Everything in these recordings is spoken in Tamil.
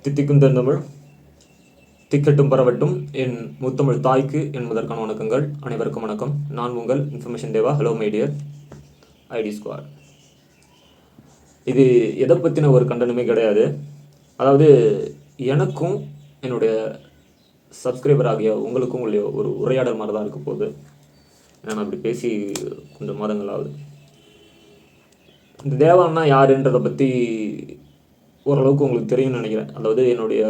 தித்திக்கும் தமிழ் திக்கட்டும் பரவட்டும் என் முத்தமிழ் தாய்க்கு என் முதற்கான வணக்கங்கள். அனைவருக்கும் வணக்கம். நான் உங்கள் information Deva. Hello my dear IT squad. இது எதை பற்றின ஒரு கண்டனமே கிடையாது. அதாவது எனக்கும் என்னுடைய சப்ஸ்கிரைபர் ஆகிய உங்களுக்கும் உள்ள ஒரு உரையாடல் மாதிரி தான் இருக்க போகுது. நான் அப்படி பேசி கொஞ்சம் மாதங்கள் ஆகுது. இந்த தேவான்னா யாருன்றதை பற்றி ஓரளவுக்கு உங்களுக்கு தெரியும்னு நினைக்கிறேன். அதாவது என்னுடைய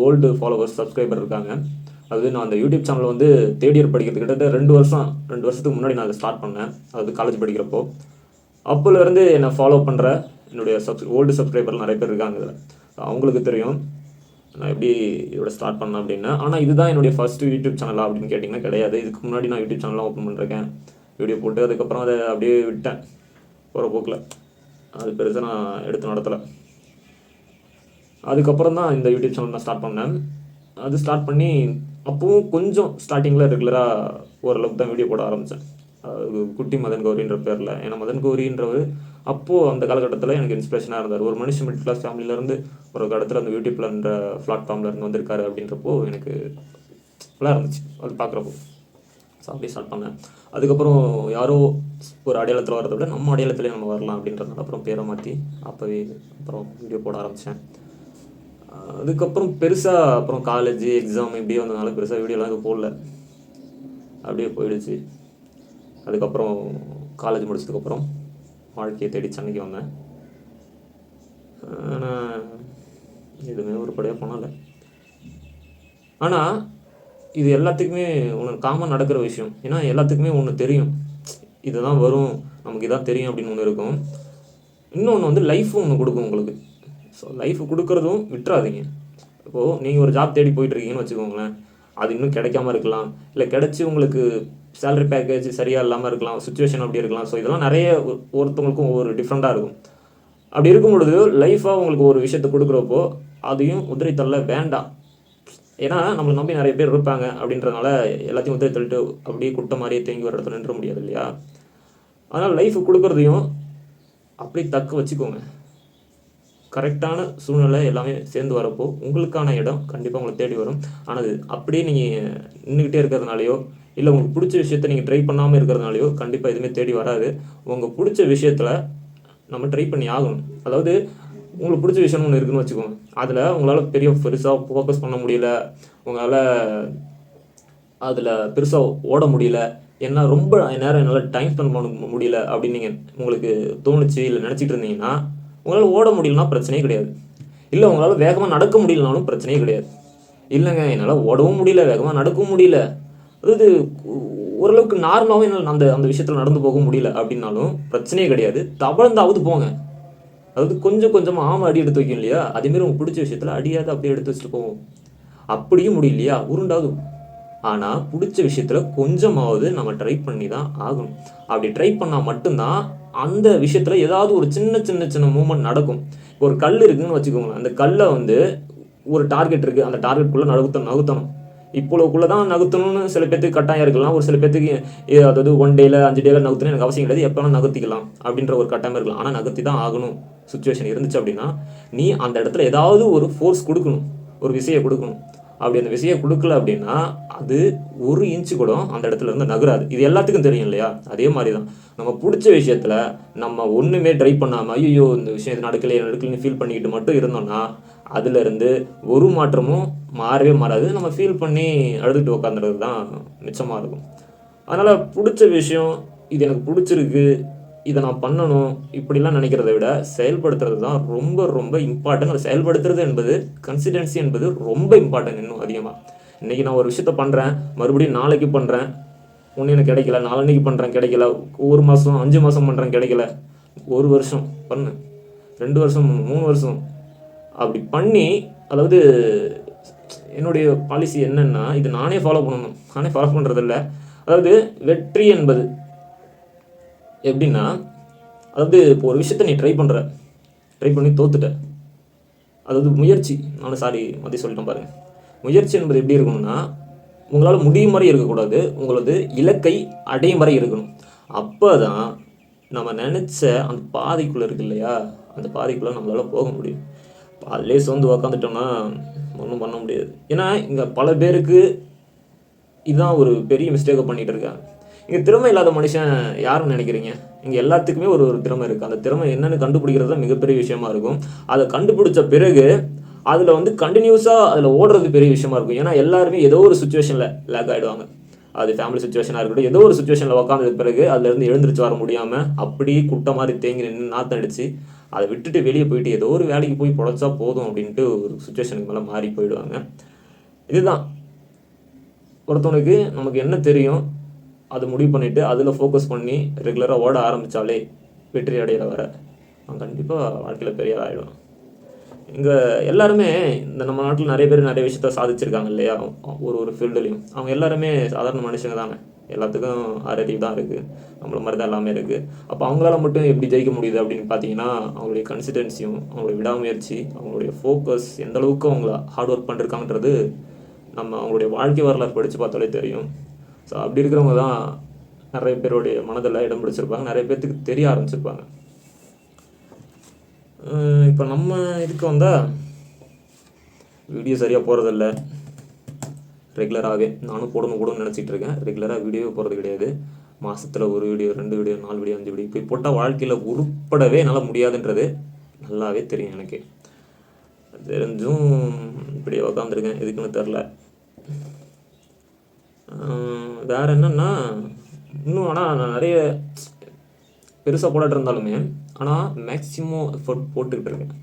ஓல்டு ஃபாலோவர்ஸ் சப்ஸ்கிரைபர் இருக்காங்க. அதாவது நான் அந்த யூடியூப் சேனல் வந்து தேர்ட் இயர் படிக்கிறது கிட்டத்தட்ட 2 வருஷத்துக்கு முன்னாடி நான் அதை ஸ்டார்ட் பண்ணேன். அதாவது காலேஜ் படிக்கிறப்போ. அப்போலேருந்து என்னை ஃபாலோ பண்ணுற என்னுடைய ஓல்டு சப்ஸ்கிரைபர் நிறைய பேர் இருக்காங்க. இதில் அவங்களுக்கு தெரியும் நான் எப்படி இதோட ஸ்டார்ட் பண்ணேன் அப்படின்னு. ஆனால் இதுதான் என்னுடைய ஃபஸ்ட்டு யூடியூப் சேனலா அப்படின்னு கேட்டிங்கன்னா கிடையாது. இதுக்கு முன்னாடி நான் யூடியூப் சேனல்லாம் ஓப்பன் பண்ணிருக்கேன், வீடியோ போட்டு. அதுக்கப்புறம் அதை அப்படியே விட்டேன் போகிற போக்கில். அது பெருசாக நான் எடுத்து நடத்தலை. அதுக்கப்புறம் தான் இந்த யூடியூப் சேனல் நான் ஸ்டார்ட் பண்ணேன். அது ஸ்டார்ட் பண்ணி அப்போவும் கொஞ்சம் ஸ்டார்டிங்கில் ரெகுலராக ஓரளவுக்கு தான் வீடியோ போட ஆரம்பித்தேன். குட்டி மதன் கௌரின்ற பேரில். ஏன்னா மதன் கௌரின்றவர் அப்போது அந்த காலகட்டத்தில் எனக்கு இன்ஸ்பிரேஷனாக இருந்தார். ஒரு மனுஷன் மிடில் கிளாஸ் ஃபேமிலியிலேருந்து ஒரு இடத்துல அந்த யூடியூப்லன்ற பிளாட்ஃபார்ம்லேருந்து வந்திருக்காரு அப்படின்றப்போ எனக்கு நல்லா இருந்துச்சு அது பார்க்குறப்போ. ஸோ அப்படியே ஸ்டார்ட் பண்ணேன். அதுக்கப்புறம் யாரோ ஒரு அடையாளத்தில் வரதை விட நம்ம அடையாளத்துலேயே நம்ம வரலாம் அப்படின்றதுனால அப்புறம் பேரை மாற்றி அப்போவே அப்புறம் வீடியோ போட ஆரம்பித்தேன். அதுக்கப்புறம் பெருசாக அப்புறம் காலேஜ் எக்ஸாம் இப்படியே வந்ததுனால பெருசாக வீடியோலாம் எதுவும் போடல, அப்படியே போயிடுச்சு. அதுக்கப்புறம் காலேஜ் முடிச்சதுக்கப்புறம் வாழ்க்கையை தேடி சென்னைக்கு வந்தேன். ஆனால் எதுவுமே உருப்படியாக போனல. ஆனால் இது எல்லாத்துக்குமே ஒன்று காமன் நடக்கிற விஷயம். ஏன்னா எல்லாத்துக்குமே ஒன்று தெரியும், இதுதான் வரும், நமக்கு இதான் தெரியும் அப்படின்னு ஒன்று இருக்கும். இன்னொன்று வந்து லைஃப்பும் ஒன்று கொடுக்கும் உங்களுக்கு. ஸோ லைஃப் கொடுக்குறதும் விட்டுறாதீங்க. இப்போது நீங்கள் ஒரு ஜாப் தேடி போயிட்டுருக்கீங்கன்னு வச்சுக்கோங்களேன். அது இன்னும் கிடைக்காம இருக்கலாம், இல்லை கிடச்சி உங்களுக்கு சேலரி பேக்கேஜ் சரியாக இல்லாமல் இருக்கலாம், சுச்சுவேஷன் அப்படி இருக்கலாம். ஸோ இதெல்லாம் நிறைய ஒருத்தவங்களுக்கும் ஒவ்வொரு டிஃப்ரெண்ட்டாக இருக்கும். அப்படி இருக்கும் பொழுது லைஃபாக உங்களுக்கு ஒரு விஷயத்தை கொடுக்குறப்போ அதையும் உதிரை தள்ள வேண்டாம். ஏன்னா நம்மளை நம்பி நிறைய பேர் இருப்பாங்க. அப்படின்றதுனால எல்லாத்தையும் உதிரை தள்ளிட்டு அப்படியே குட்டை மாதிரியே தேங்கி வர இடத்துல நின்ற முடியாது இல்லையா? அதனால் லைஃப் கொடுக்குறதையும் அப்படி தக்க வச்சுக்கோங்க. கரெக்டான சூழ்நிலை எல்லாமே சேர்ந்து வரப்போ உங்களுக்கான இடம் கண்டிப்பாக உங்களை தேடி வரும். ஆனால் அது அப்படியே நீங்கள் நின்றுக்கிட்டே இருக்கிறதுனாலையோ இல்லை உங்களுக்கு பிடிச்ச விஷயத்த நீங்கள் ட்ரை பண்ணாமல் இருக்கிறதுனாலையோ கண்டிப்பாக எதுவுமே தேடி வராது. உங்களுக்கு பிடிச்ச விஷயத்தில் நம்ம ட்ரை பண்ணி ஆகணும். அதாவது உங்களுக்கு பிடிச்ச விஷயம்னு ஒன்று இருக்குன்னு வச்சுக்கோங்க. அதில் உங்களால் பெருசாக ஃபோக்கஸ் பண்ண முடியல, உங்களால் அதில் பெருசாக ஓட முடியல, ஏன்னா ரொம்ப நேரம் என்னால் டைம் ஸ்பெண்ட் பண்ண முடியல அப்படின்னு நீங்கள் உங்களுக்கு தோணுச்சு இல்லை நினச்சிட்டு இருந்தீங்கன்னா, உங்களால் ஓட முடியலனா பிரச்சனையே கிடையாது. இல்லை உங்களால் வேகமாக நடக்க முடியலனாலும் பிரச்சனையே கிடையாது. இல்லைங்க என்னால் ஓடவும் முடியல, வேகமாக நடக்கவும் முடியல, அதாவது ஓரளவுக்கு நார்மலாகவும் என்னால் அந்த விஷயத்தில் நடந்து போக முடியல அப்படின்னாலும் பிரச்சனையே கிடையாது. தவழ்ந்தாவது போங்க. அதாவது கொஞ்சம் கொஞ்சமாக ஆமாம் அடி எடுத்து வைக்கும் இல்லையா? அதேமாரி உங்களுக்கு பிடிச்ச விஷயத்தில் அடியாவது அப்படியே எடுத்து வச்சுட்டு போவோம். அப்படியும் முடியலையா, உருண்டாவது. ஆனால் பிடிச்ச விஷயத்தில் கொஞ்சமாவது நம்ம ட்ரை பண்ணி தான் ஆகணும். அப்படி ட்ரை பண்ணால் மட்டும்தான் அந்த விஷயத்தில் ஏதாவது ஒரு சின்ன சின்ன சின்ன மூமெண்ட் நடக்கும். இப்போ ஒரு கல் இருக்குதுன்னு வச்சுக்கோங்களேன். அந்த கல்லை வந்து ஒரு டார்கெட் இருக்குது, அந்த டார்கெட்டுக்குள்ளே நகர்த்தணும். இப்போக்குள்ளே தான் நகர்த்தணும்னு சில பேர்த்துக்கு கட்டாயம் இருக்கலாம். ஒரு சில பேர்த்துக்கு அதாவது 1 டேல 5 டேல நகர்த்தணும் எனக்கு அவசியம் கிடையாது, எப்போ வேணால் நகர்த்திக்கலாம் அப்படின்ற ஒரு கட்டாயம் இருக்கலாம். ஆனால் நகர்த்தி தான் ஆகணும் சுச்சுவேஷன் இருந்துச்சு அப்படின்னா நீ அந்த இடத்துல ஏதாவது ஒரு ஃபோர்ஸ் கொடுக்கணும், ஒரு விஷயம் கொடுக்கணும். அப்படி அந்த விஷயம் கொடுக்கல அப்படின்னா அது 1 இன்ச்சு கூட அந்த இடத்துல இருந்து நகராது. இது எல்லாத்துக்கும் தெரியும் இல்லையா? அதே மாதிரி தான் நம்ம பிடிச்ச விஷயத்தில் நம்ம ஒன்றுமே ட்ரை பண்ணாமல் ஐயோ இந்த விஷயம் இது நடக்கலைன்னு ஃபீல் பண்ணிக்கிட்டு மட்டும் இருந்தோம்னா அதுலேருந்து ஒரு மாற்றமும் மாறவே மாறாது. நம்ம ஃபீல் பண்ணி அழுதுட்டு உட்காந்துறது தான் மிச்சமாக இருக்கும். அதனால் பிடிச்ச விஷயம், இது எனக்கு பிடிச்சிருக்கு, இதை நான் பண்ணணும் இப்படிலாம் நினைக்கிறத விட செயல்படுத்துறது தான் ரொம்ப ரொம்ப இம்பார்ட்டன்ட். அதை செயல்படுத்துறது என்பது கன்சிஸ்டன்சி என்பது ரொம்ப இம்பார்ட்டன்ட். இன்னும் அதிகமாக இன்றைக்கி நான் ஒரு விஷயத்த பண்ணுறேன், மறுபடியும் நாளைக்கு பண்ணுறேன், ஒன்று எனக்கு கிடைக்கல, நாளன்னைக்கு பண்ணுறேன் கிடைக்கல, 1 மாதம் 5 மாதம் பண்ணுறேன் கிடைக்கல, 1 வருஷம் பண்ணு, 2 வருஷம் 3 வருஷம் அப்படி பண்ணி. அதாவது என்னுடைய பாலிசி என்னென்னா இது நானே ஃபாலோ பண்ணணும், நானே ஃபாலோ பண்ணுறதில்ல. அதாவது வெற்றி என்பது எப்படின்னா, அதாவது இப்போ ஒரு விஷயத்த நீ ட்ரை பண்ணி தோத்துட்ட, அதாவது முயற்சி, மதி சொல்லிட்டேன் பாருங்க. முயற்சி என்பது எப்படி இருக்கணும்னா உங்களால் முடியும் வரை இருக்கக்கூடாது, உங்களது இலக்கை அடையும் வரை இருக்கணும். அப்போ தான் நம்ம நினச்ச அந்த பாதைக்குள்ளே இருக்கு இல்லையா, அந்த பாதைக்குள்ளே நம்மளால் போக முடியும். அதிலே சோர்ந்து உக்காந்துட்டோம்னா ஒன்றும் பண்ண முடியாது. ஏன்னா இங்கே பல பேருக்கு இதுதான் ஒரு பெரிய மிஸ்டேக்கை பண்ணிகிட்டு இருக்காங்க. இங்கே திறமை இல்லாத மனுஷன் யாருன்னு நினைக்கிறீங்க? இங்கே எல்லாத்துக்குமே ஒரு ஒரு திறமை இருக்குது. அந்த திறமை என்னென்னு கண்டுபிடிக்கிறது தான் மிகப்பெரிய விஷயமா இருக்கும். அதை கண்டுபிடிச்ச பிறகு அதில் வந்து கண்டினியூஸாக அதில் ஓடுறது பெரிய விஷயமா இருக்கும். ஏன்னா எல்லாருமே ஏதோ ஒரு சுச்சுவேஷனில் லேக் ஆகிடுவாங்க. அது ஃபேமிலி சுச்சுவேஷனாக இருக்கட்டும், ஏதோ ஒரு சுச்சுவேஷனில் உட்காந்தது பிறகு அதுலேருந்து எழுந்திரிச்சு வர முடியாமல் அப்படியே குட்டை மாதிரி தேங்கி நின்று நாற்றம் அடித்து அதை விட்டுட்டு வெளியே போயிட்டு ஏதோ ஒரு வேலைக்கு போய் பொழைச்சா போதும் அப்படின்ட்டு ஒரு சுச்சுவேஷனுக்கு மேலே மாறி போயிடுவாங்க. இதுதான் ஒருத்தவனுக்கு நமக்கு என்ன தெரியும் அதை முடிவு பண்ணிவிட்டு அதில் ஃபோக்கஸ் பண்ணி ரெகுலராக ஓட ஆரம்பித்தாலே வெற்றி அடையிற வர அவன் கண்டிப்பாக வாழ்க்கையில் பெரிய ஆகிடும். இங்கே எல்லாருமே இந்த நம்ம நாட்டில் நிறைய பேர் நிறைய விஷயத்த சாதிச்சிருக்காங்க இல்லையா, ஒரு ஒரு ஃபீல்டுலேயும். அவங்க எல்லாருமே சாதாரண மனுஷங்க தானே, எல்லாத்துக்கும் அறிவு தான் இருக்குது, நம்மள மாதிரி தான் எல்லாமே இருக்குது. அப்போ அவங்களால மட்டும் எப்படி ஜெயிக்க முடியுது அப்படின்னு பார்த்தீங்கன்னா, அவங்களுடைய கன்சிஸ்டன்சியும் அவங்களுடைய விடாமுயற்சி, அவங்களுடைய ஃபோக்கஸ், எந்த அளவுக்கு அவங்க ஹார்ட் ஒர்க் பண்ணிருக்காங்கன்றது நம்ம அவங்களுடைய வாழ்க்கை வரலாறு படித்து பார்த்தாலே தெரியும். ஸோ அப்படி இருக்கிறவங்க தான் நிறைய பேருடைய மனதில் இடம் பிடிச்சிருப்பாங்க, நிறைய பேர்த்துக்கு தெரிய ஆரம்பிச்சிருப்பாங்க. இப்போ நம்ம இதுக்கு வந்தால் வீடியோ சரியாக போகிறதில்ல. ரெகுலராகவே நானும் போடணும்னு நினச்சிட்டு இருக்கேன். ரெகுலராக வீடியோ போகிறது கிடையாது. மாதத்தில் ஒரு வீடியோ, 2 வீடியோ, 4 வீடியோ, 5 வீடியோ போய் போட்டால் வாழ்க்கையில் உருப்படவே என்னால் முடியாதுன்றது நல்லாவே தெரியும் எனக்கு. தெரிஞ்சும் இப்படி உக்காந்துருக்கேன், எதுக்குன்னு தெரில. வேறு என்னென்னா இன்னும் ஆனால் நான் நிறைய பெருசாக போடாட்டு இருந்தாலுமே ஆனால் மேக்ஸிமம் எஃபர்ட் போட்டுக்கிட்டு இருக்கேன்.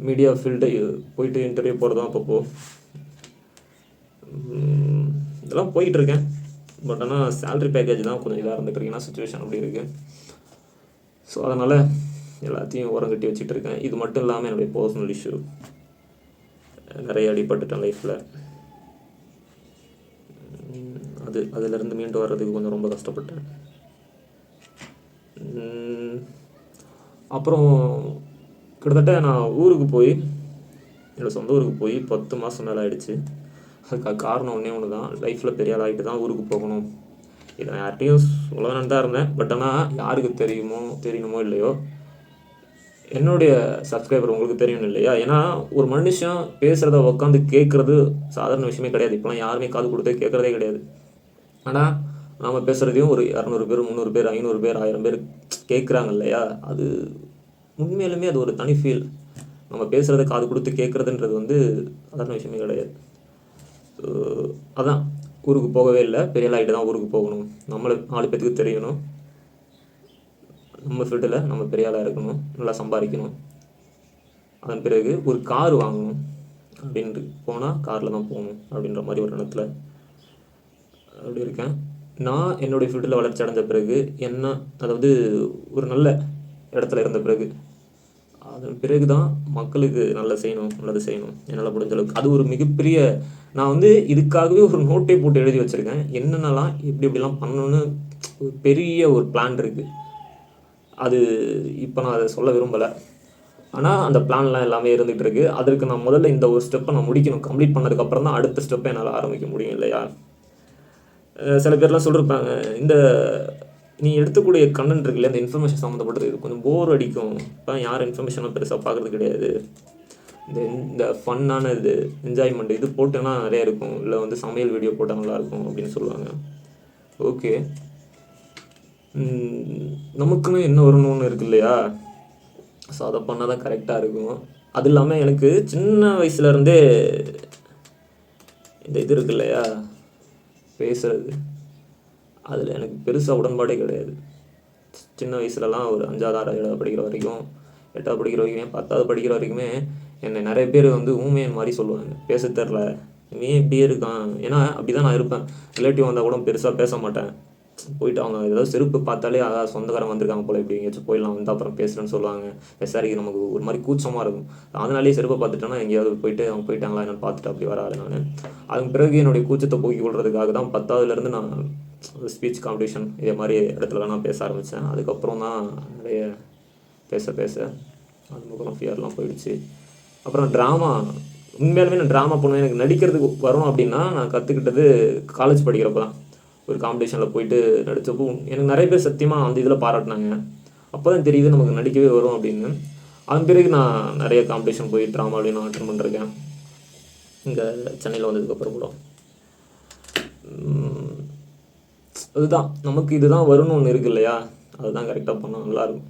மீடியா ஃபீல்டு போயிட்டு இன்டர்வியூ போகிறதும் அப்பப்போ இதெல்லாம் போயிட்டுருக்கேன். பட் ஆனால் சேல்ரி பேக்கேஜ் தான் கொஞ்சம் இதாக இருந்துட்டு ஏன்னா சுச்சுவேஷன் அப்படி இருக்குது. ஸோ அதனால் எல்லாத்தையும் உரங்கட்டி வச்சுட்டு இருக்கேன். இது மட்டும் இல்லாமல் என்னுடைய பர்சனல் இஷ்யூ நிறைய அடிபட்டுட்டேன் லைஃப்பில். அதிலேருந்து மீண்டு வர்றதுக்கு கொஞ்சம் ரொம்ப கஷ்டப்பட்டேன். அப்புறம் கிட்டத்தட்ட நான் ஊருக்கு போய், என்னோடய சொந்த ஊருக்கு போய் 10 மாதம் மேலே ஆகிடுச்சு. அதுக்கு காரணம் ஒன்று தான், லைஃப்பில் பெரிய ஆள் ஆகிட்டு தான் ஊருக்கு போகணும். இதை நான் யார்கிட்டையும் சொல்லணுன்னு தான் இருந்தேன். பட் ஆனால் யாருக்கு தெரியணுமோ இல்லையோ, என்னுடைய சப்ஸ்கிரைபர் உங்களுக்கு தெரியணும் இல்லையா. ஏன்னா ஒரு மனுஷன் பேசுகிறத உட்காந்து கேட்குறது சாதாரண விஷயமே கிடையாது. இப்போலாம் யாருமே காது கொடுத்து கேட்குறதே கிடையாது. ஆனால் நாம் பேசுகிறதையும் ஒரு 200 பேர், 300 பேர், 500 பேர், 1000 பேர் கேட்குறாங்க இல்லையா. அது உண்மையிலுமே அது ஒரு தனி ஃபீல். நம்ம பேசுகிறத காது கொடுத்து கேட்குறதுன்றது வந்து சாதாரண விஷயமே கிடையாது. அதான் ஊருக்கு போகவே இல்லை, பெரிய ஆளாகிட்டு தான் ஊருக்கு போகணும், நம்மளை 4 பேத்துக்கு தெரியணும், நம்ம ஃபீல்டில் நம்ம பெரிய ஆளாக இருக்கணும், நல்லா சம்பாதிக்கணும், அதன் பிறகு ஒரு கார் வாங்கணும் அப்படின்ட்டு போனால் காரில் தான் போகணும் அப்படின்ற மாதிரி ஒரு எண்ணத்தில் அப்படி இருக்கேன். நான் என்னுடைய ஃபீல்டில் வளர்ச்சி அடைஞ்ச பிறகு அதாவது ஒரு நல்ல இடத்துல இருந்த பிறகு அதன் பிறகு தான் மக்களுக்கு நல்லது செய்யணும் என்னால் முடிஞ்ச அளவுக்கு. அது ஒரு மிகப்பெரிய, நான் வந்து இதுக்காகவே ஒரு நோட்டை போட்டு எழுதி வச்சுருக்கேன். என்னென்னலாம் எப்படிலாம் பண்ணணும்னு ஒரு பெரிய ஒரு பிளான் இருக்குது. அது இப்போ நான் அதை சொல்ல விரும்பலை. ஆனால் அந்த பிளான்லாம் எல்லாமே இருந்துகிட்டு இருக்குது. அதற்கு நான் முதல்ல இந்த ஒரு ஸ்டெப்பை நான் முடிக்கணும். கம்ப்ளீட் பண்ணதுக்கப்புறம் தான் அடுத்த ஸ்டெப்பை என்னால் ஆரம்பிக்க முடியும் இல்லையா. சில பேர்லாம் சொல்லியிருப்பாங்க, இந்த நீ எடுத்துக்கூடிய கண்டென்ட் இருக்குல்ல, இந்த இன்ஃபர்மேஷன் சம்மந்தப்பட்டது இது கொஞ்சம் போர் அடிக்கும், இப்போ யாரும் இன்ஃபர்மேஷனாக பெருசாக பார்க்குறது கிடையாது, இந்த ஃபன்னான இது என்ஜாய்மெண்ட் இது போட்டோன்னா நிறையா இருக்கும், இல்லை வந்து சமையல் வீடியோ போட்டால் நல்லாயிருக்கும் அப்படின்னு சொல்லுவாங்க. ஓகே, நமக்குன்னு என்ன வரணும்னு இருக்கு இல்லையா. ஸோ அதை பண்ணால் தான் கரெக்டாக இருக்கும். அது இல்லாமல் எனக்கு சின்ன வயசுலேருந்தே இந்த இது இருக்கு இல்லையா, பேசுகிறது, அதில் எனக்கு பெருசாக உடன்பாடே கிடையாது. சின்ன வயசுலலாம் ஒரு 5ஆவது 6ஆவது படிக்கிற வரைக்கும், 8ஆவது படிக்கிற வரைக்கும், 10ஆவது படிக்கிற வரைக்குமே என்னை நிறைய பேர் வந்து ஊமையன் மாதிரி சொல்லுவாங்க, பேச தெரில, நீ இப்படியே இருக்கான். ஏன்னா அப்படி தான் நான் இருப்பேன். ரிலேட்டிவ் வந்தால் கூட பெருசாக பேச மாட்டேன். போயிட்டு அவங்க ஏதாவது செருப்பு பார்த்தாலே அதாவது சொந்தக்காரங்க வந்திருக்காங்க போல், இப்படி எங்கேயாச்சும் போயிடலாம், வந்து அப்புறம் பேசுகிறேன்னு சொல்லுவாங்க. விசாரிக்க நமக்கு ஒரு மாதிரி கூச்சமாக இருக்கும். அதனாலேயே செருப்பை பார்த்துட்டோன்னா எங்கேயாவது போயிட்டு அவங்க போயிட்டாங்களா என்னென்னு பார்த்துட்டு அப்படி வர ஆள் நான். அதுக்கு பிறகு என்னுடைய கூச்சத்தை போக்கி கொள்றதுக்காக தான் 10ஆவதுலேருந்து நான் ஸ்பீச் காம்படிஷன் இதே மாதிரி இடத்துலலாம் நான் பேச ஆரம்பித்தேன். அதுக்கப்புறம் தான் நிறைய பேச அது முகம் ஃபியர்லாம் போயிடுச்சு. அப்புறம் ட்ராமா, உண்மையாலுமே நான் ட்ராமா பண்ணுவேன். எனக்கு நடிக்கிறதுக்கு வரும் அப்படின்னா நான் கற்றுக்கிட்டது காலேஜ் படிக்கிறப்ப தான். ஒரு காம்படிஷனில் போயிட்டு நடித்தப்போ எனக்கு நிறைய பேர் சத்தியமாக அந்த இதில் பாராட்டினாங்க. அப்போ தான் தெரியுது நமக்கு நடிக்கவே வரும் அப்படின்னு. அதன் பிறகு நான் நிறைய காம்படிஷன் போய் ட்ராமாவிலையும் நான் அட்டன் பண்ணிருக்கேன். இங்கே சென்னையில் வந்ததுக்கப்புறம் கூட அதுதான் நமக்கு இதுதான் வரும்னு ஒன்று இருக்கு இல்லையா, அதுதான் கரெக்டாக பண்ணால் நல்லாயிருக்கும்.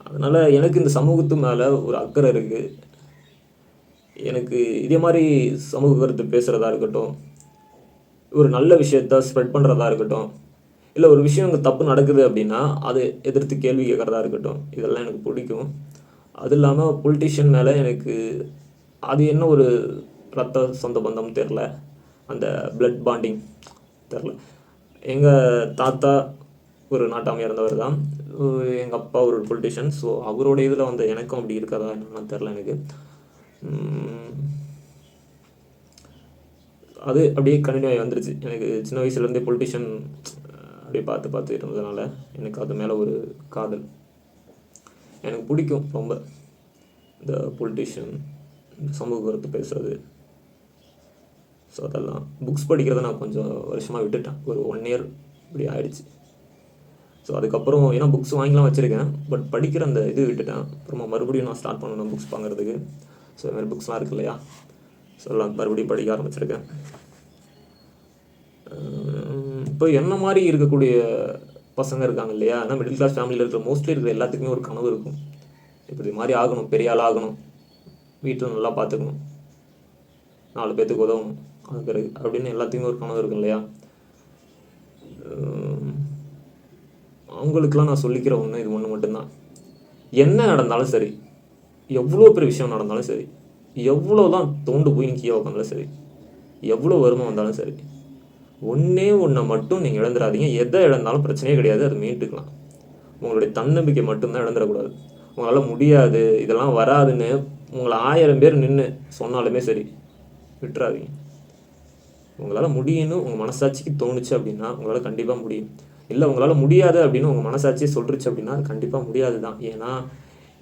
அதனால் எனக்கு இந்த சமூகத்து மேலே ஒரு அக்கறை இருக்குது. எனக்கு இதே மாதிரி சமூக கருத்து பேசுகிறதா இருக்கட்டும், ஒரு நல்ல விஷயத்த ஸ்ப்ரெட் பண்ணுறதா இருக்கட்டும், இல்லை ஒரு விஷயம் இங்கே தப்பு நடக்குது அப்படின்னா அதை எதிர்த்து கேள்வி கேட்குறதா இருக்கட்டும், இதெல்லாம் எனக்கு பிடிக்கும். அது இல்லாமல் பொலிட்டிஷியன் மேலே எனக்கு அது என்ன ஒரு ரத்த சொந்த பந்தம் தெரில, அந்த பிளட் பாண்டிங் தெரில. எங்கள் தாத்தா ஒரு நாட்டாமையாக இருந்தவர் தான், எங்கள் அப்பா ஒரு பொலிட்டிஷியன். ஸோ அவரோட இதில் வந்து எனக்கும் அப்படி இருக்கதா என்னன்னு தெரில எனக்கு. அது அப்படியே கண்டினியூ ஆகி வந்துருச்சு. எனக்கு சின்ன வயசுலேருந்தே பொலிட்டிஷியன் அப்படியே பார்த்து பார்த்து இருந்ததுனால எனக்கு அது மேலே ஒரு காதல். எனக்கு பிடிக்கும் ரொம்ப இந்த பொலிட்டிஷியன், சமூக கருத்து பேசுகிறது. ஸோ அதெல்லாம் புக்ஸ் படிக்கிறத நான் கொஞ்சம் வருஷமாக விட்டுட்டேன், ஒரு 1 year இப்படி ஆயிடுச்சு. ஸோ அதுக்கப்புறம் ஏன்னா புக்ஸ் வாங்கிலாம் வச்சுருக்கேன், பட் படிக்கிற அந்த இது விட்டுட்டேன். அப்புறமா மறுபடியும் நான் ஸ்டார்ட் பண்ணணும் புக்ஸ் வாங்குறதுக்கு. ஸோ இது மாதிரி புக்ஸ்லாம் இருக்கு இல்லையா, ஸோ எல்லாம் மறுபடியும் படிக்க ஆரம்பிச்சிருக்கேன். இப்போ என்ன மாதிரி இருக்கக்கூடிய பசங்க இருக்காங்க இல்லையா, ஏன்னா மிடில் கிளாஸ் ஃபேமிலியில் இருக்கிற மோஸ்ட்லி இருக்கிற எல்லாத்துக்குமே ஒரு கனவு இருக்கும். இப்போ இது மாதிரி ஆகணும், பெரிய ஆள் ஆகணும், வீட்டில் நல்லா பார்த்துக்கணும், 4 பேர்த்துக்கு உதவணும், அது பிறகு அப்படின்னு எல்லாத்துக்குமே ஒரு கனவு இருக்கும் இல்லையா. அவங்களுக்கெல்லாம் நான் சொல்லிக்கிற ஒன்று இது ஒன்று மட்டும்தான். என்ன நடந்தாலும் சரி, எவ்வளோ பெரிய விஷயம் நடந்தாலும் சரி, எவ்வளோ தான் தோண்டு போய் கீழே உட்காந்தாலும் சரி, எவ்வளோ வறுமை வந்தாலும் சரி, ஒன்றே ஒன்றை மட்டும் நீங்கள் இழந்துடாதீங்க. எதை இழந்தாலும் பிரச்சனையே கிடையாது, அது மீட்டுக்கலாம். உங்களுடைய தன்னம்பிக்கை மட்டும்தான் இழந்துடக்கூடாது. உங்களால் முடியாது, இதெல்லாம் வராதுன்னு உங்களை 1000 பேர் நின்று சொன்னாலுமே சரி, விட்டுறாதீங்க. உங்களால் முடியும்னு உங்கள் மனசாட்சிக்கு தோணுச்சு அப்படின்னா உங்களால் கண்டிப்பாக முடியும். இல்லை உங்களால் முடியாது அப்படின்னு உங்கள் மனசாட்சியே சொல்லிருச்சு அப்படின்னா அது கண்டிப்பாக முடியாது தான். ஏன்னா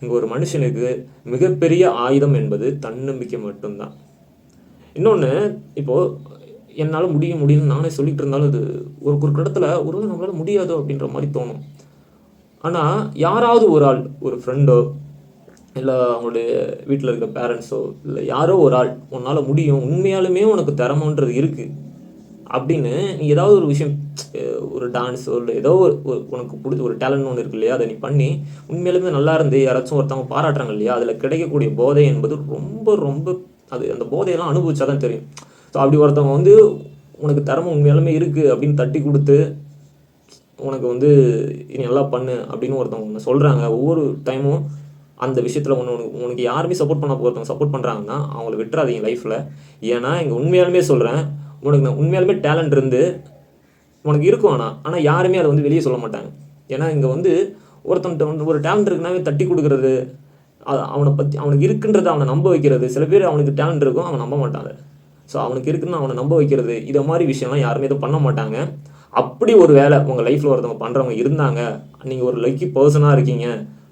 இங்கே ஒரு மனுஷனுக்கு மிகப்பெரிய ஆயுதம் என்பது தன்னம்பிக்கை மட்டும்தான். இன்னொன்று, இப்போது என்னால் முடியும்னு நானே சொல்லிகிட்டு இருந்தாலும் அது ஒரு இடத்துல ஒரு நம்மளால் முடியாதோ அப்படின்ற மாதிரி தோணும். ஆனால் யாராவது ஒரு ஆள், ஒரு ஃப்ரெண்டோ இல்லை அவங்களுடைய வீட்டில் இருக்க பேரண்ட்ஸோ இல்லை யாரோ ஒரு ஆள் உன்னால் முடியும், உண்மையாலுமே உனக்கு திறமைன்றது இருக்குது அப்படின்னு நீ ஏதாவது ஒரு விஷயம், ஒரு டான்ஸோ இல்லை ஏதோ ஒரு உனக்கு பிடிச்ச ஒரு டேலண்ட் ஒன்று இருக்கு இல்லையா, அதை நீ பண்ணி உண்மையாலுமே நல்லா இருந்து யாராச்சும் ஒருத்தவங்க பாராட்டுறாங்க இல்லையா, அதில் கிடைக்கக்கூடிய போதை என்பது ரொம்ப ரொம்ப அது அந்த போதையெல்லாம் அனுபவிச்சா தான் தெரியும். ஸோ அப்படி ஒருத்தவங்க வந்து உனக்கு திறமை உண்மையாலுமே இருக்குது அப்படின்னு தட்டி கொடுத்து உனக்கு வந்து நீ நல்லா பண்ணு அப்படின்னு ஒருத்தவங்க ஒன்று சொல்கிறாங்க. ஒவ்வொரு டைமும் அந்த விஷயத்தில் உனக்கு யாருமே சப்போர்ட் பண்ண ஒருத்தவங்க சப்போர்ட் பண்ணுறாங்கன்னா அவங்கள விட்டுறாதீங்க லைஃப்பில். ஏன்னா இங்கே உண்மையாலுமே சொல்கிறேன், உனக்கு உண்மையாலுமே டேலண்ட் இருந்து உனக்கு இருக்கும். ஆனால் யாருமே அதை வந்து வெளியே சொல்ல மாட்டாங்க. ஏன்னா இங்கே வந்து ஒருத்தன்ட்ட ஒரு டேலண்ட் இருக்குனாவே தட்டி கொடுக்குறது, அவனை பற்றி அவனுக்கு இருக்குன்றதை அவனை நம்ப வைக்கிறது. சில பேர் அவனுக்கு டேலண்ட் இருக்கும், அவன் நம்ப மாட்டாங்க. ஸோ அவனுக்கு இருக்குன்னு அவனை நம்ப வைக்கிறது, இதை மாதிரி விஷயம்லாம் யாருமே எதுவும் பண்ண மாட்டாங்க. அப்படி ஒரு வேலை உங்கள் லைஃப்பில் ஒருத்தவங்க பண்ணுறவங்க இருந்தாங்க, நீங்கள் ஒரு லக்கி பர்சனாக இருக்கீங்க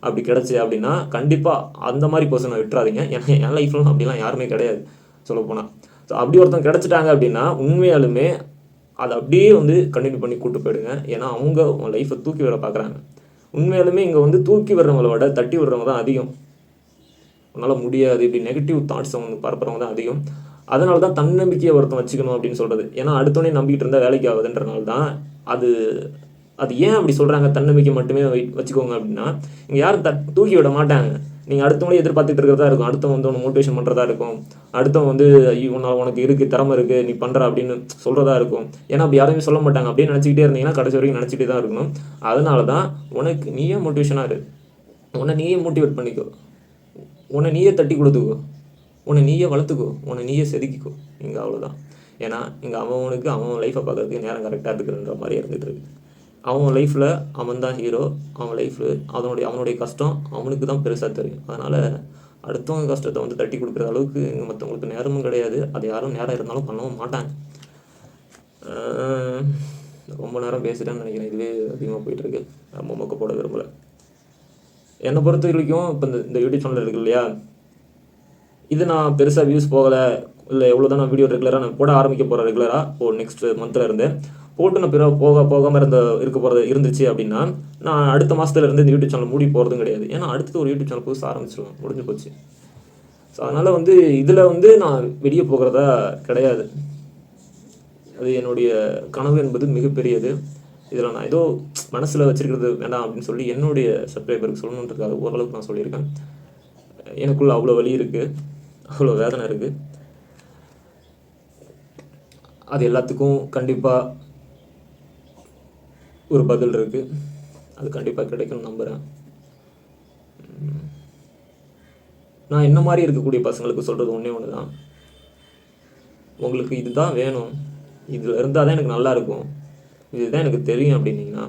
அப்படி கிடச்சி அப்படின்னா கண்டிப்பாக அந்த மாதிரி பர்சனை விட்டுறாதீங்க. ஏன்னா என் லைஃப்லாம் அப்படிலாம் யாருமே கிடையாது சொல்லப்போனால். ஸோ அப்படி ஒருத்தவங்க கிடச்சிட்டாங்க அப்படின்னா உண்மையாலுமே அதை அப்படியே வந்து கண்டினியூ பண்ணி கூப்பிட்டு போயிடுங்க. ஏன்னா அவங்க உங்கள் லைஃப்பை தூக்கி விட பார்க்குறாங்க. உண்மையாலுமே இங்கே வந்து தூக்கி விடுறவங்கள விட தட்டி விடுறவங்க தான் அதிகம். உன்னால் முடியாது இப்படி நெகட்டிவ் தாட்ஸை வந்து பரப்புறவங்க தான் அதிகம். அதனால தான் தன்னம்பிக்கையை ஒருத்தன் வச்சுக்கணும் அப்படின்னு சொல்கிறது. ஏன்னா அடுத்தோடனே நம்பிக்கிட்டு இருந்தால் வேலைக்கு ஆகுதுன்றனால தான் அது அது ஏன் அப்படி சொல்கிறாங்க, தன்னம்பிக்கை மட்டுமே வச்சுக்கோங்க அப்படின்னா இங்கே யாரும் தூக்கி விட மாட்டாங்க. நீங்கள் அடுத்தவங்களே எதிர்பார்த்துட்டு இருக்கிறதா இருக்கும், அடுத்தவங்க வந்து ஒன்று மோட்டிவேஷன் பண்ணுறதா இருக்கும், அடுத்தவங்க வந்து உனக்கு இருக்குது திறமை இருக்குது நீ பண்ணுற அப்படின்னு சொல்கிறதா இருக்கும். ஏன்னா அப்படி யாருமே சொல்ல மாட்டாங்க. அப்படியே நினச்சிக்கிட்டே இருந்தீங்கன்னா கடைசி வரைக்கும் நினச்சிட்டே தான் இருக்கணும். அதனால தான் உனக்கு நீயே மோட்டிவேஷனாக இரு, உன்னை நீயே மோட்டிவேட் பண்ணிக்கோ, உன்னை நீயே தட்டி கொடுத்துக்கோ, உன்னை நீயே வளர்த்துக்கோ, உன்னை நீயே செதுக்கிக்கோ. இங்கே அவ்வளோதான். ஏன்னா இங்கே அவனுக்கு அவன் லைஃப்பை பார்க்கறதுக்கு நேரம் கரெக்டாக இருக்குன்ற மாதிரி இருந்துகிட்டு இருக்கு. அவன் லைஃப்பில் அவன் தான் ஹீரோ, அவன் லைஃப்பில் அவனுடைய கஷ்டம் அவனுக்கு தான் பெருசாக தெரியும். அதனால் அடுத்தவங்க கஷ்டத்தை வந்து தட்டி கொடுக்குற அளவுக்கு இங்கே மற்றவங்களுக்கு நேரமும் கிடையாது. அது யாரும் நேரம் இருந்தாலும் பண்ணவும் மாட்டாங்க. ரொம்ப நேரம் பேசிட்டேன்னு நினைக்கிறேன், இதுவே அதிகமாக போயிட்டுருக்கு. ரொம்ப மொக்க போட விரும்பலை. என்னை பொறுத்த வரைக்கும் இப்போ இந்த யூடியூப் சேனல் இருக்குது இல்லையா, இது நான் பெருசாக வியூஸ் போகலை இல்லை எவ்வளோ தான் நான் வீடியோ ரெகுலராக நான் போட ஆரம்பிக்க போகிறேன் ரெகுலராக நெக்ஸ்ட் மந்தில் இருந்து போட்டுன பிறகு போகாமல் இருக்க போகிறது இருந்துச்சு அப்படின்னா நான் அடுத்த மாதத்துலேருந்து இந்த யூடியூப் சேனல் மூடி போகிறதும் கிடையாது. ஏன்னா அடுத்து ஒரு யூடியூப் சேனல் புதுசாக ஆரம்பிச்சிருவேன், முடிஞ்சு போச்சு. ஸோ அதனால் வந்து இதில் வந்து நான் வெளியே போகிறதா கிடையாது. அது என்னுடைய கனவு என்பது மிகப்பெரியது. இதில் நான் ஏதோ மனசில் வச்சுருக்கிறது வேண்டாம் அப்படின்னு சொல்லி என்னுடைய சப்ஸ்கிரைபருக்கு சொல்லணுன்றதுக்காக ஓரளவுக்கு நான் சொல்லியிருக்கேன். எனக்குள்ள அவ்வளோ வலி இருக்குது, அவ்வளோ வேதனை இருக்குது. அது எல்லாத்துக்கும் கண்டிப்பாக ஒரு பதில் இருக்குது. அது கண்டிப்பாக கிடைக்கும்னு நம்புகிறேன். நான் என்ன மாதிரி இருக்கக்கூடிய பசங்களுக்கு சொல்கிறது ஒன்றே ஒன்று தான். உங்களுக்கு இதுதான் வேணும், இதில் இருந்தால் தான் எனக்கு நல்லா இருக்கும், இதுதான் எனக்கு தெரியும் அப்படின்னீங்கன்னா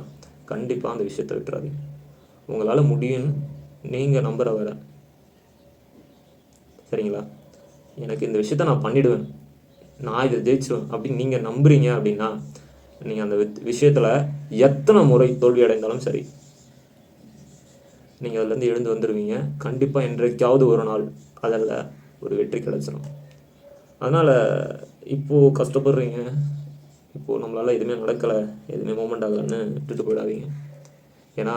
கண்டிப்பாக அந்த விஷயத்தை விட்டுறாதீங்க. உங்களால் முடியும்னு நீங்கள் நம்புகிற வர, சரிங்களா? எனக்கு இந்த விஷயத்த நான் பண்ணிவிடுவேன், நான் இதை ஜெயிச்சிடுவேன் அப்படின்னு நீங்கள் நம்புறீங்க அப்படின்னா நீங்கள் அந்த விஷயத்தில் எத்தனை முறை தோல்வி அடைந்தாலும் சரி, நீங்கள் அதுலேருந்து எழுந்து வந்துடுவீங்க. கண்டிப்பாக என்றைக்காவது ஒரு நாள் அதில் ஒரு வெற்றி கிடச்சிடும். அதனால் இப்போது கஷ்டப்படுறீங்க, இப்போது நம்மளால் எதுவுமே நடக்கலை, எதுவுமே மூமெண்ட் ஆகலைன்னு விட்டுட்டு போயிடாதீங்க. ஏன்னா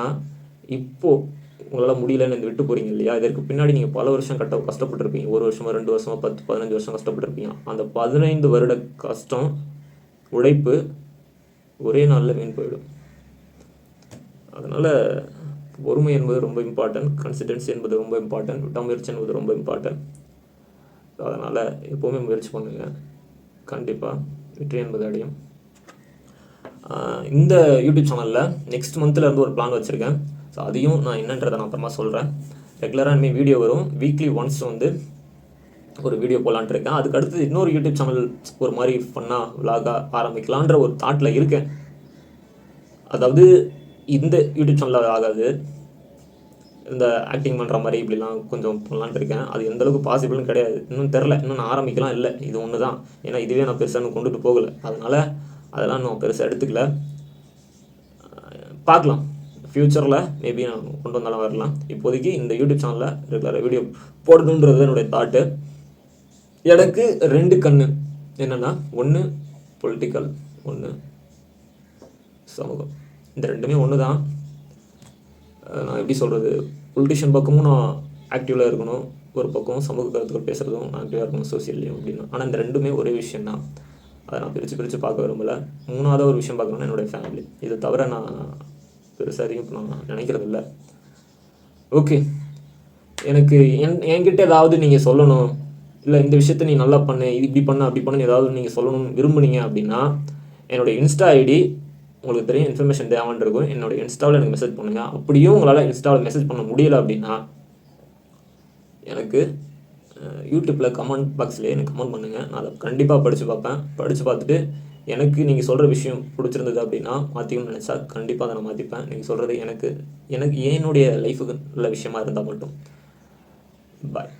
இப்போது உங்களால் முடியலன்னு இந்த விட்டு போகிறீங்க இல்லையா, இதற்கு பின்னாடி நீங்கள் பல வருஷம் கஷ்டப்பட்டுருப்பீங்க. 1 வருஷமோ 2 வருஷமோ 10 15 வருஷம் கஷ்டப்பட்டுருப்பீங்க. அந்த 15 வருட கஷ்டம் உழைப்பு ஒரே நாளில் வீண் போயிடும். அதனால் பொறுமை என்பது ரொம்ப இம்பார்ட்டன்ட், கன்சிஸ்டன்சி என்பது ரொம்ப இம்பார்ட்டன்ட், விடாமுயற்சி என்பது ரொம்ப இம்பார்ட்டன்ட். அதனால் எப்போவுமே முயற்சி பண்ணுங்கள், கண்டிப்பாக வெற்றி என்பது அடையும். இந்த யூடியூப் சேனலில் நெக்ஸ்ட் மந்த்லேருந்து ஒரு பிளான் வச்சுருக்கேன். ஸோ அதையும் நான் என்னன்றதை நான் அப்புறமா சொல்கிறேன். ரெகுலராக இனிமேல் வீடியோ வரும், வீக்லி ஒன்ஸ் வந்து ஒரு வீடியோ போகலான்ட்டு இருக்கேன். அதுக்கு அடுத்து இன்னொரு யூடியூப் சேனல் ஒரு மாதிரி ஃபன்னாக விலாகாக ஆரம்பிக்கலான்ற ஒரு தாட்டில் இருக்கேன். அதாவது இந்த யூடியூப் சேனலில் ஆகாது, இந்த ஆக்டிங் பண்ணுற மாதிரி இப்படிலாம் கொஞ்சம் பண்ணலான்ட்டு இருக்கேன். அது எந்தளவுக்கு பாசிபிள்னு கிடையாது, இன்னும் தெரில, இன்னும் நான் ஆரம்பிக்கலாம் இல்லை. இது ஒன்று தான், ஏன்னா இதுவே நான் பெருசாக கொண்டுட்டு போகலை. அதனால் அதெல்லாம் நான் பெருசாக எடுத்துக்கல. பார்க்கலாம், ஃப்யூச்சரில் மேபி நான் கொண்டு வந்தாலும் வரலாம். இப்போதைக்கு இந்த யூடியூப் சேனலில் ரெகுலராக வீடியோ போடணுன்றது என்னுடைய தாட்டு. எனக்கு 2 கண்ணு என்னென்னா, ஒன்று பொலிட்டிக்கல், ஒன்று சமூகம். இந்த ரெண்டுமே ஒன்று தான். நான் எப்படி சொல்கிறது, பொலிட்டிஷியன் பக்கமும் நான் ஆக்டிவாக இருக்கணும், ஒரு பக்கம் சமூக கருத்துக்கள் பேசுகிறதும் நான் ஆக்டிவாக இருக்கணும், சோசியல்லையும் அப்படின்னு. ஆனால் இந்த ரெண்டுமே ஒரே விஷயம் தான். அதை நான் பிரித்து பார்க்க விரும்பலை. 3ஆவது ஒரு விஷயம் பார்க்கணுன்னா என்னுடைய ஃபேமிலி. இதை தவிர நான் பெருசாக அதிகம் நான் நினைக்கிறது இல்லை. ஓகே, எனக்கு என்கிட்ட ஏதாவது நீங்கள் சொல்லணும், இல்லை இந்த விஷயத்த நீ நல்லா பண்ணு, இது இப்படி பண்ணு அப்படி பண்ணு ஏதாவது நீங்கள் சொல்லணும்னு விரும்புனீங்க அப்படின்னா என்னுடைய இன்ஸ்டா ஐடி உங்களுக்கு தெரியும், இன்ஃபர்மேஷன் தேவைன்னு இருக்கும். என்னோடய இன்ஸ்டாவில் எனக்கு மெசேஜ் பண்ணுங்கள். அப்படியும் உங்களால் இன்ஸ்டாவில் மெசேஜ் பண்ண முடியலை அப்படின்னா எனக்கு யூடியூப்பில் கமெண்ட் பாக்ஸ்லேயே எனக்கு கமெண்ட் பண்ணுங்கள். நான் அதை கண்டிப்பாக படித்து பார்ப்பேன். படித்து பார்த்துட்டு எனக்கு நீங்கள் சொல்கிற விஷயம் பிடிச்சிருந்தது அப்படின்னா மாற்றிக்கணும்னு நினச்சா கண்டிப்பாக அதை நான் மாற்றிப்பேன். நீங்கள் சொல்கிறது எனக்கு என்னுடைய லைஃபுக்கு நல்ல விஷயமா இருந்தால் மட்டும். பாய்.